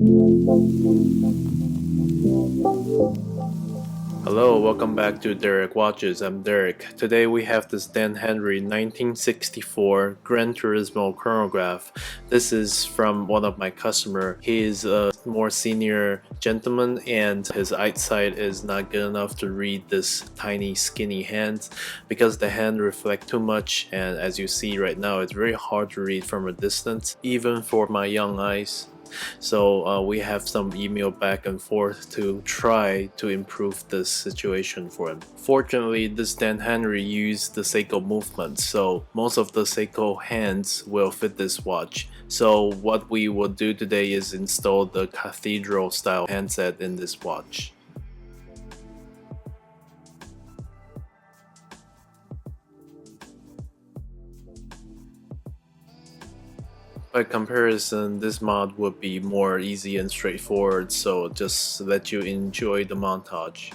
Hello, welcome back to Darak Watches. I'm Derek. Today we have this Dan Henry 1964 Gran Turismo Chronograph. This is from one of my customer. He is a more senior gentleman and his eyesight is not good enough to read this tiny skinny hand because the hand reflect too much, and as you see right now it's very hard to read from a distance even for my young eyes. So we have some email back and forth to try to improve this situation for him. Fortunately, this Dan Henry used the Seiko movement, so most of the Seiko hands will fit this watch. So what we will do today is install the cathedral style handset in this watch. By comparison, this mod would be more easy and straightforward, so just let you enjoy the montage.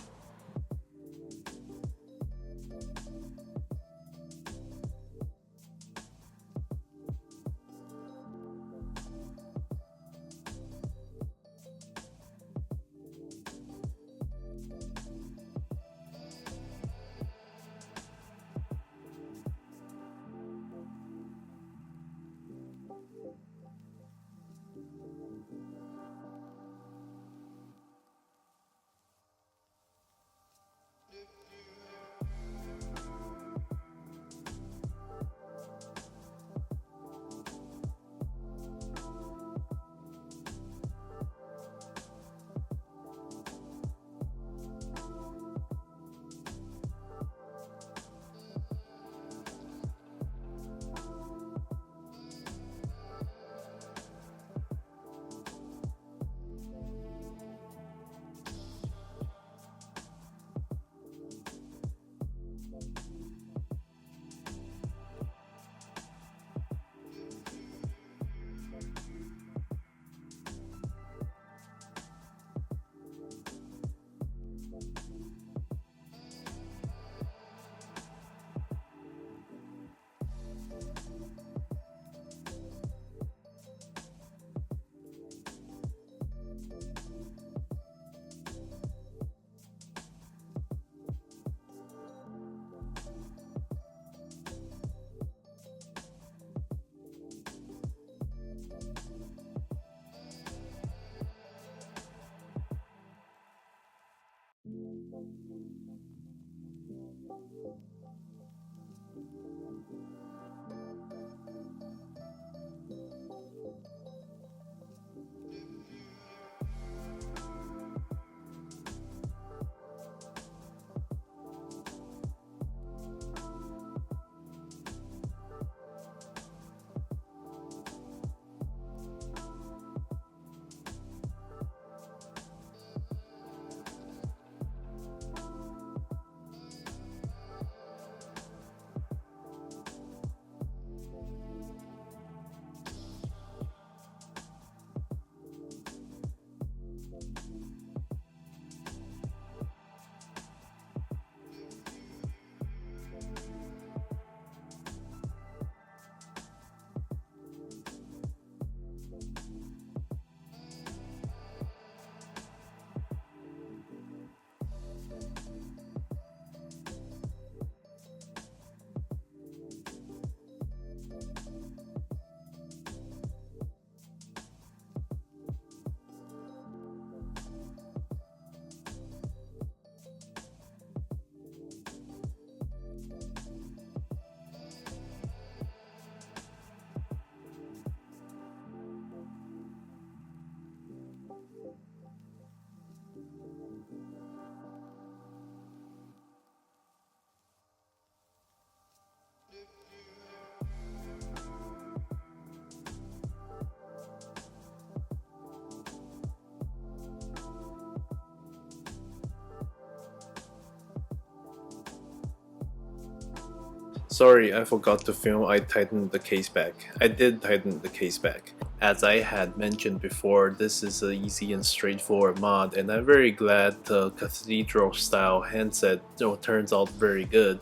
Sorry, I forgot to film. I tightened the case back. I did tighten the case back. As I had mentioned before, this is an easy and straightforward mod, and I'm very glad the cathedral style handset turns out very good.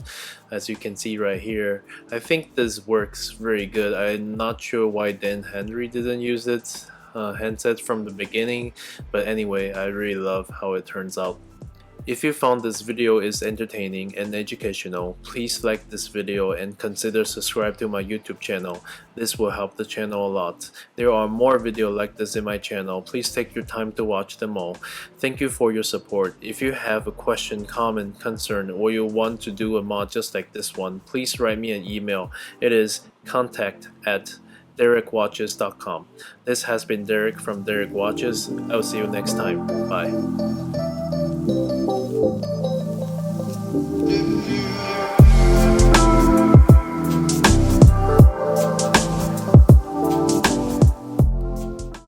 As you can see right here, I think this works very good. I'm not sure why Dan Henry didn't use it. handset from the beginning, but anyway, I really love how it turns out. If you found this video is entertaining and educational, please like this video and consider subscribe to my YouTube channel. This will help the channel a lot. There are more videos like this in my channel. Please take your time to watch them all. Thank you for your support. If you have a question, comment, concern, or you want to do a mod just like this one, please write me an email. It is contact@darakwatches.com. This has been Darak from Darak Watches. I'll see you next time. Bye.